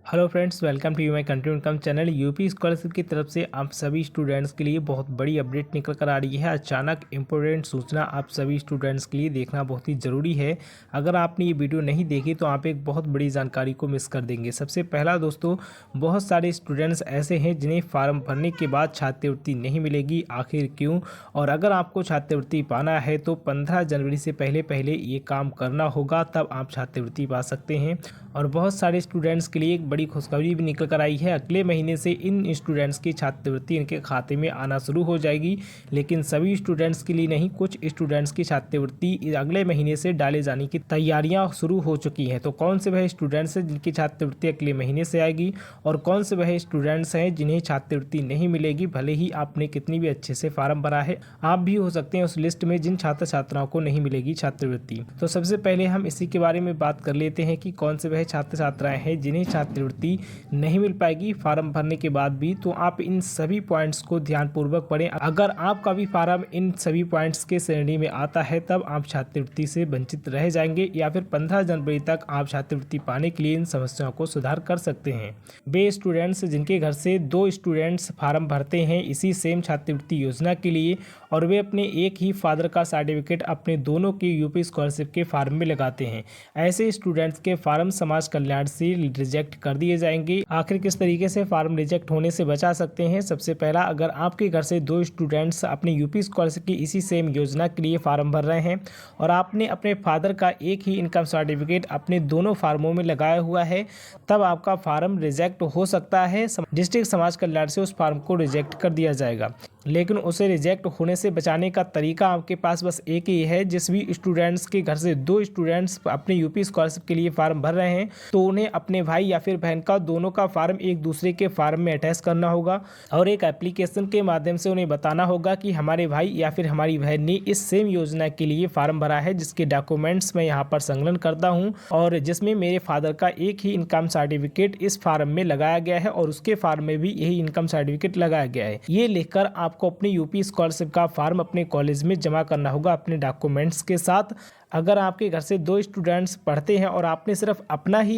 Hello friends, welcome to you my country income channel. UP scholarship की तरफ से आप सभी स्टूडेंट्स के लिए बहुत बड़ी अपडेट निकल कर आ रही है। अचानक इंपॉर्टेंट सूचना आप सभी स्टूडेंट्स के लिए देखना बहुत ही ज़रूरी है। अगर आपने ये वीडियो नहीं देखी तो आप एक बहुत बड़ी जानकारी को मिस कर देंगे। सबसे पहला दोस्तों, बहुत सारे स्टूडेंट्स ऐसे हैं जिन्हें फार्म भरने के बाद छात्रवृत्ति नहीं मिलेगी। आखिर क्यों? और अगर आपको छात्रवृत्ति पाना है तो 15 जनवरी से पहले ये काम करना होगा, तब आप छात्रवृत्ति पा सकते हैं। और बहुत सारे स्टूडेंट्स के लिए एक बड़ी खुशखबरी भी निकल कर आई है। अगले महीने से इन स्टूडेंट्स की छात्रवृत्ति इनके खाते में आना शुरू हो जाएगी, लेकिन सभी स्टूडेंट्स के लिए नहीं। कुछ स्टूडेंट्स की छात्रवृत्ति अगले महीने से डाले जाने की तैयारियां शुरू हो चुकी हैं। तो कौन से वह स्टूडेंट्स हैं जिनकी छात्रवृत्ति अगले महीने से आएगी और कौन से वह स्टूडेंट्स हैं जिन्हें छात्रवृत्ति नहीं मिलेगी, भले ही आपने कितनी भी अच्छे से फार्म भरा है, आप भी हो सकते हैं उस लिस्ट में जिन छात्र छात्राओं को नहीं मिलेगी छात्रवृत्ति। तो सबसे पहले हम इसी के बारे में बात कर लेते हैं कि कौन से वह छात्र छात्राएं हैं जिन्हें छात्रवृत्ति नहीं मिल पाएगी फार्म भरने के बाद भी। तो आप इन सभी पॉइंट्स को ध्यानपूर्वक पढ़ें। अगर आपका भी फार्म इन सभी पॉइंट्स के श्रेणी में आता है तब आप छात्रवृत्ति से वंचित रह जाएंगे, या फिर 15 जनवरी तक आप छात्रवृत्ति पाने के लिए इन समस्याओं को सुधार कर सकते हैं। वे स्टूडेंट्स जिनके घर से 2 स्टूडेंट्स फार्म भरते हैं इसी सेम छात्रवृत्ति योजना के लिए, और वे अपने एक ही फादर का सर्टिफिकेट अपने दोनों के यूपी स्कॉलरशिप के फार्म में लगाते हैं, ऐसे स्टूडेंट्स के फार्म समाज कल्याण से रिजेक्ट कर दिए जाएंगे। आखिर किस तरीके से फार्म रिजेक्ट होने से बचा सकते हैं? सबसे पहला, अगर आपके घर से 2 स्टूडेंट्स अपने यूपी स्कॉलरशिप की इसी सेम योजना के लिए फार्म भर रहे हैं और आपने अपने फादर का एक ही इनकम सर्टिफिकेट अपने दोनों फार्मों में लगाया हुआ है, तब आपका फार्म रिजेक्ट हो सकता है। डिस्ट्रिक्ट समाज कल्याण से उस फार्म को रिजेक्ट कर दिया जाएगा, लेकिन उसे रिजेक्ट होने से बचाने का तरीका आपके पास बस एक ही है। जिस भी स्टूडेंट्स के घर से 2 स्टूडेंट्स अपने यूपी स्कॉलरशिप के लिए फार्म भर रहे हैं तो उन्हें अपने भाई या फिर बहन का दोनों का फार्म एक दूसरे के फार्म में अटैच करना होगा और एक एप्लीकेशन के माध्यम से उन्हें बताना होगा कि हमारे भाई या फिर हमारी बहन ने इस सेम योजना के लिए फार्म भरा है, जिसके डॉक्यूमेंट्स मैं यहाँ पर संकलन करता हूँ और जिसमें मेरे फादर का एक ही इनकम सर्टिफिकेट इस फार्म में लगाया गया है और उसके फार्म में भी यही इनकम सर्टिफिकेट लगाया गया है। ये लिखकर आपको अपनी यूपी स्कॉलरशिप का फार्म अपने कॉलेज में जमा करना होगा अपने डॉक्यूमेंट्स के साथ। अगर आपके घर से 2 स्टूडेंट्स पढ़ते हैं और आपने सिर्फ अपना ही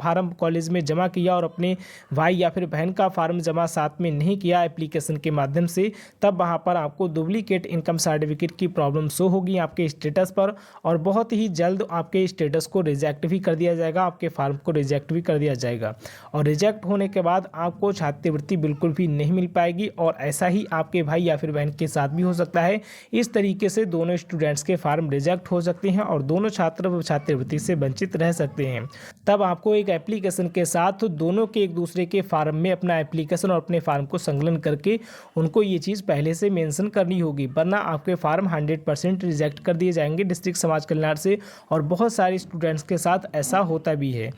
फार्म कॉलेज में जमा किया और अपने भाई या फिर बहन का फार्म जमा साथ में नहीं किया एप्लीकेशन के माध्यम से, तब वहां पर आपको डुप्लीकेट इनकम सर्टिफिकेट की प्रॉब्लम शो होगी आपके स्टेटस पर और बहुत ही जल्द आपके स्टेटस को रिजेक्ट भी कर दिया जाएगा, आपके फार्म को रिजेक्ट भी कर दिया जाएगा। और रिजेक्ट होने के बाद आपको छात्रवृत्ति बिल्कुल भी नहीं मिल पाएगी और ऐसा ही आपके भाई या फिर बहन के साथ भी हो सकता है। इस तरीके से दोनों स्टूडेंट्स के फार्म रिजेक्ट हो सकते हैं और दोनों छात्र छात्रवृत्ति से वंचित रह सकते हैं। तब आपको एक एप्लीकेशन के साथ दोनों के एक दूसरे के फार्म में अपना एप्लीकेशन और अपने फार्म को संकलन करके उनको ये चीज़ पहले से मेंशन करनी होगी, वरना आपके फार्म 100% रिजेक्ट कर दिए जाएंगे डिस्ट्रिक्ट समाज कल्याण से। और बहुत सारे स्टूडेंट्स के साथ ऐसा होता भी है।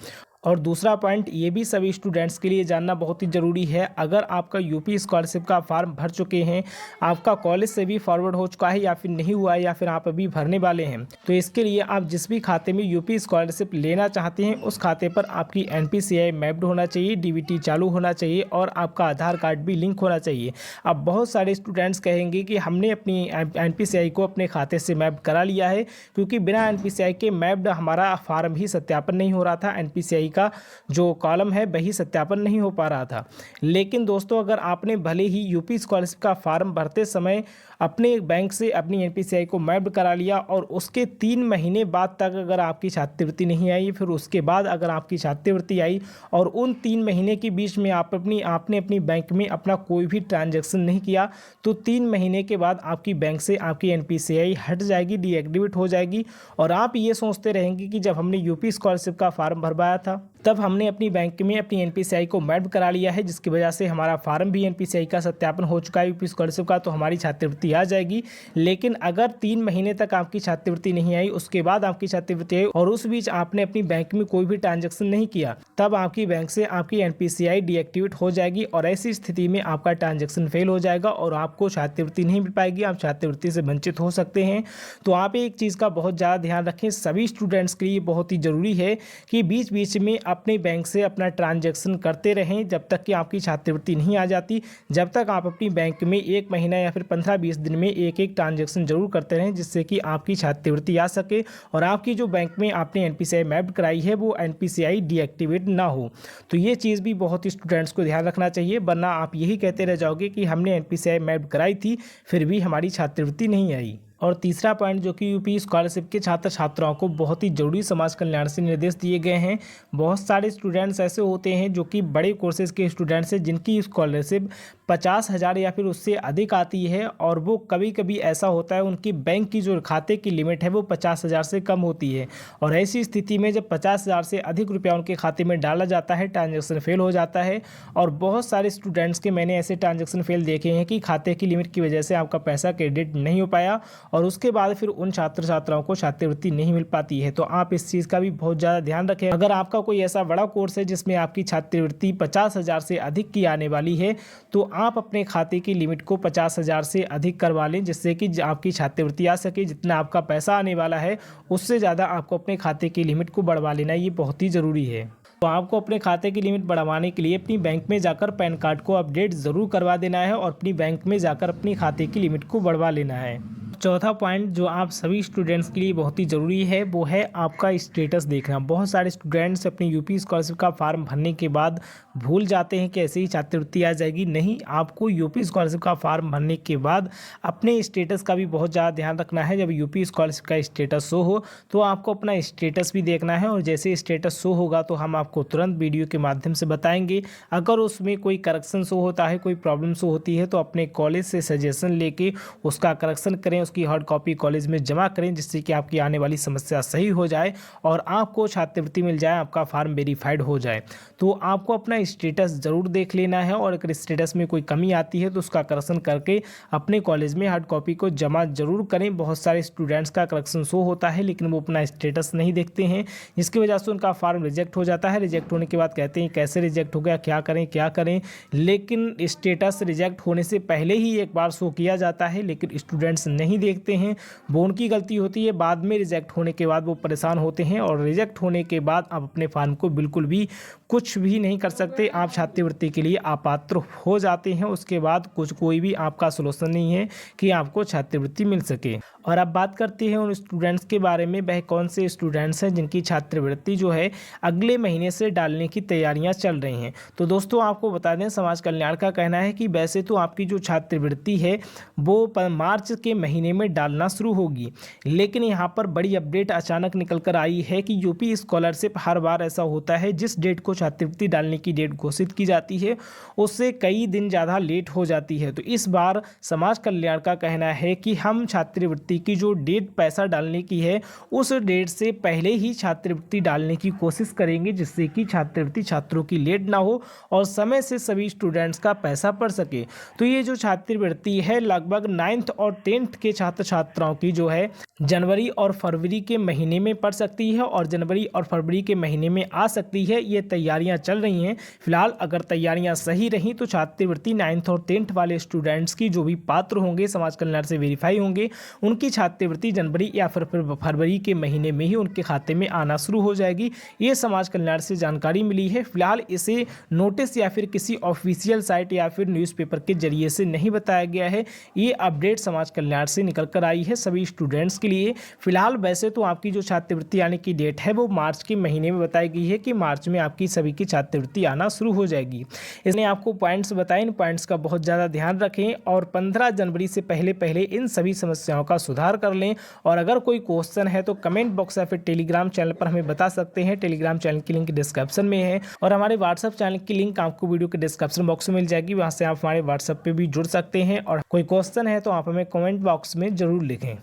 और दूसरा पॉइंट ये भी सभी स्टूडेंट्स के लिए जानना बहुत ही ज़रूरी है, अगर आपका यूपी स्कॉलरशिप का फार्म भर चुके हैं, आपका कॉलेज से भी फॉरवर्ड हो चुका है या फिर नहीं हुआ है या फिर आप अभी भरने वाले हैं, तो इसके लिए आप जिस भी खाते में यूपी स्कॉलरशिप लेना चाहते हैं उस खाते पर आपकी NPCI मैप्ड होना चाहिए, DBT चालू होना चाहिए और आपका आधार कार्ड भी लिंक होना चाहिए। अब बहुत सारे स्टूडेंट्स कहेंगे कि हमने अपनी NPCI को अपने खाते से मैप करा लिया है, क्योंकि बिना NPCI के मैप्ड हमारा फार्म ही सत्यापन नहीं हो रहा था, NPCI का जो कॉलम है वही सत्यापन नहीं हो पा रहा था। लेकिन दोस्तों, अगर आपने भले ही यूपी स्कॉलरशिप का फार्म भरते समय अपने बैंक से अपनी NPCI को मैप्ड करा लिया और उसके 3 महीने बाद तक अगर आपकी छात्रवृत्ति नहीं आई, फिर उसके बाद अगर आपकी छात्रवृत्ति आई और उन 3 महीने के बीच में आपने अपनी बैंक में अपना कोई भी ट्रांजैक्शन नहीं किया, तो 3 महीने के बाद आपकी बैंक से आपकी NPCI हट जाएगी, डीएक्टिवेट हो जाएगी। और आप ये सोचते रहेंगे कि जब हमने यूपी स्कॉलरशिप का फार्म भरवाया था तब हमने अपनी बैंक में अपनी NPCI को मैप्ड करा लिया है, जिसकी वजह से हमारा फार्म भी NPCI का सत्यापन हो चुका है यूपी स्कॉलरशिप का, तो हमारी छात्रवृत्ति आ जाएगी। लेकिन अगर 3 महीने तक आपकी छात्रवृत्ति नहीं आई, उसके बाद आपकी छात्रवृत्ति आई और उस बीच आपने अपनी बैंक में कोई भी ट्रांजैक्शन नहीं किया, तब आपकी बैंक से आपकी NPCI डीएक्टिवेट हो जाएगी और ऐसी स्थिति में आपका ट्रांजैक्शन फेल हो जाएगा और आपको छात्रवृत्ति नहीं मिल पाएगी, आप छात्रवृत्ति से वंचित हो सकते हैं। तो आप एक चीज़ का बहुत ज़्यादा ध्यान रखें, सभी स्टूडेंट्स के लिए बहुत ही ज़रूरी है कि बीच बीच में अपने बैंक से अपना ट्रांजैक्शन करते रहें जब तक कि आपकी छात्रवृत्ति नहीं आ जाती। जब तक आप अपनी बैंक में 1 महीना या फिर 15-20 दिन में एक ट्रांजैक्शन जरूर करते रहें, जिससे कि आपकी छात्रवृत्ति आ सके और आपकी जो बैंक में आपने एनपीसीआई मैप्ड कराई है वो एनपीसीआई डीएक्टिवेट ना हो। तो ये चीज़ भी बहुत ही स्टूडेंट्स को ध्यान रखना चाहिए, वरना आप यही कहते रह जाओगे कि हमने एनपीसीआई मैप्ड कराई थी फिर भी हमारी छात्रवृत्ति नहीं आई। और तीसरा पॉइंट जो कि यूपी स्कॉलरशिप के छात्र छात्राओं को बहुत ही जरूरी समाज कल्याण से निर्देश दिए गए हैं। बहुत सारे स्टूडेंट्स ऐसे होते हैं जो कि बड़े कोर्सेज के स्टूडेंट्स हैं जिनकी स्कॉलरशिप 50,000 या फिर उससे अधिक आती है, और वो कभी कभी ऐसा होता है उनकी बैंक की जो खाते की लिमिट है वो 50,000 से कम होती है, और ऐसी स्थिति में जब 50,000 से अधिक रुपया उनके खाते में डाला जाता है ट्रांजैक्शन फेल हो जाता है। और बहुत सारे स्टूडेंट्स के मैंने ऐसे ट्रांजैक्शन फेल देखे हैं कि खाते की लिमिट की वजह से आपका पैसा क्रेडिट नहीं हो पाया और उसके बाद फिर उन छात्र छात्राओं को छात्रवृत्ति नहीं मिल पाती है। तो आप इस चीज़ का भी बहुत ज़्यादा ध्यान रखें। अगर आपका कोई ऐसा बड़ा कोर्स है जिसमें आपकी छात्रवृत्ति 50,000 से अधिक की आने वाली है, तो आप अपने खाते की लिमिट को 50,000 से अधिक करवा लें, जिससे कि आपकी छात्रवृत्ति आ सके। जितना आपका पैसा आने वाला है उससे ज़्यादा आपको अपने खाते की लिमिट को बढ़वा लेना, ये बहुत ही ज़रूरी है। तो आपको अपने खाते की लिमिट बढ़वाने के लिए अपनी बैंक में जाकर पैन कार्ड को अपडेट ज़रूर करवा देना है और अपनी बैंक में जाकर अपनी खाते की लिमिट को बढ़वा लेना है। चौथा पॉइंट जो आप सभी स्टूडेंट्स के लिए बहुत ही ज़रूरी है वो है आपका स्टेटस देखना। बहुत सारे स्टूडेंट्स अपनी यूपी स्कॉलरशिप का फॉर्म भरने के बाद भूल जाते हैं कि ऐसे ही छात्रवृत्ति आ जाएगी। नहीं, आपको यूपी स्कॉलरशिप का फॉर्म भरने के बाद अपने स्टेटस का भी बहुत ज़्यादा ध्यान रखना है। जब यूपी स्कॉलरशिप का स्टेटस शो हो तो आपको अपना स्टेटस भी देखना है, और जैसे स्टेटस शो होगा तो हम आपको तुरंत वीडियो के माध्यम से बताएंगे। अगर उसमें कोई करेक्शन शो होता है, कोई प्रॉब्लम शो होती है, तो अपने कॉलेज से सजेशन लेके उसका करेक्शन करें, उसकी हार्ड कॉपी कॉलेज में जमा करें, जिससे कि आपकी आने वाली समस्या सही हो जाए और आपको छात्रवृत्ति मिल जाए, आपका फॉर्म वेरीफाइड हो जाए। तो आपको अपना स्टेटस ज़रूर देख लेना है, और अगर स्टेटस में कोई कमी आती है तो उसका करेक्शन करके अपने कॉलेज में हार्ड कॉपी को जमा जरूर करें। बहुत सारे स्टूडेंट्स का करेक्शन शो होता है लेकिन वो अपना स्टेटस नहीं देखते हैं, जिसकी वजह से उनका फॉर्म रिजेक्ट हो जाता है। रिजेक्ट होने के बाद कहते हैं कैसे रिजेक्ट हो गया, क्या करें क्या करें। लेकिन स्टेटस रिजेक्ट होने से पहले ही एक बार शो किया जाता है, लेकिन स्टूडेंट्स नहीं देखते हैं, वो उनकी गलती होती है। बाद में रिजेक्ट होने के बाद वो परेशान होते हैं, और रिजेक्ट होने के बाद आप अपने फॉर्म को बिल्कुल भी कुछ भी नहीं कर सकते। आप छात्रवृत्ति के लिए अपात्र हो जाते हैं। उसके बाद कोई भी आपका सलूशन नहीं है कि आपको छात्रवृत्ति मिल सके। और अब बात करते हैं उन स्टूडेंट्स के बारे में, वह कौन से स्टूडेंट्स हैं जिनकी छात्रवृत्ति जो है अगले महीने से डालने की तैयारियां चल रही हैं। तो दोस्तों आपको बता दें, समाज कल्याण का कहना है कि वैसे तो आपकी जो छात्रवृत्ति है वो मार्च के महीने में डालना शुरू होगी, लेकिन यहाँ पर बड़ी अपडेट अचानक निकल कर आई है कि यूपी स्कॉलरशिप हर बार ऐसा होता है, जिस डेट को छात्रवृत्ति डालने की डेट घोषित की जाती है उससे कई दिन ज़्यादा लेट हो जाती है। तो इस बार समाज कल्याण का कहना है कि हम छात्रवृत्ति की जो डेट पैसा डालने की है उस डेट से पहले ही छात्रवृत्ति डालने की कोशिश करेंगे, जिससे कि छात्रवृत्ति छात्रों की लेट ना हो और समय से सभी स्टूडेंट्स का पैसा पड़ सके। तो ये जो छात्रवृत्ति है लगभग 9th और 10th के छात्र छात्राओं की जो है जनवरी और फरवरी के महीने में पड़ सकती है, और जनवरी और फरवरी के महीने में आ सकती है। ये तैयारियां चल रही हैं फिलहाल। अगर तैयारियां सही रहीं तो छात्रवृत्ति 9th और 10th वाले स्टूडेंट्स की जो भी पात्र होंगे, समाज कल्याण से वेरीफाई होंगे, उनकी छात्रवृत्ति जनवरी या फिर फरवरी के महीने में ही उनके खाते में आना शुरू हो जाएगी। ये समाज कल्याण से जानकारी मिली है। फिलहाल इसे नोटिस या फिर किसी ऑफिशियल साइट या फिर न्यूज़पेपर के जरिए से नहीं बताया गया है। ये अपडेट समाज कल्याण से निकल कर आई है सभी स्टूडेंट्स के लिए। फिलहाल वैसे तो आपकी जो छात्रवृत्ति आने की डेट है वो मार्च के महीने में बताई गई है कि मार्च में आपकी सभी की छात्रवृत्ति आना शुरू हो जाएगी। इसलिए आपको पॉइंट्स बताएं, इन पॉइंट्स का बहुत ज़्यादा ध्यान रखें और 15 जनवरी से पहले इन सभी समस्याओं का सुधार कर लें। और अगर कोई क्वेश्चन है तो कमेंट बॉक्स या फिर टेलीग्राम चैनल पर हमें बता सकते हैं। टेलीग्राम चैनल की लिंक डिस्क्रिप्शन में है, और हमारे व्हाट्सएप चैनल की लिंक आपको वीडियो के डिस्क्रिप्शन बॉक्स में मिल जाएगी। वहाँ से आप हमारे व्हाट्सएप पे भी जुड़ सकते हैं, और कोई क्वेश्चन है तो आप हमें कमेंट बॉक्स में ज़रूर लिखें।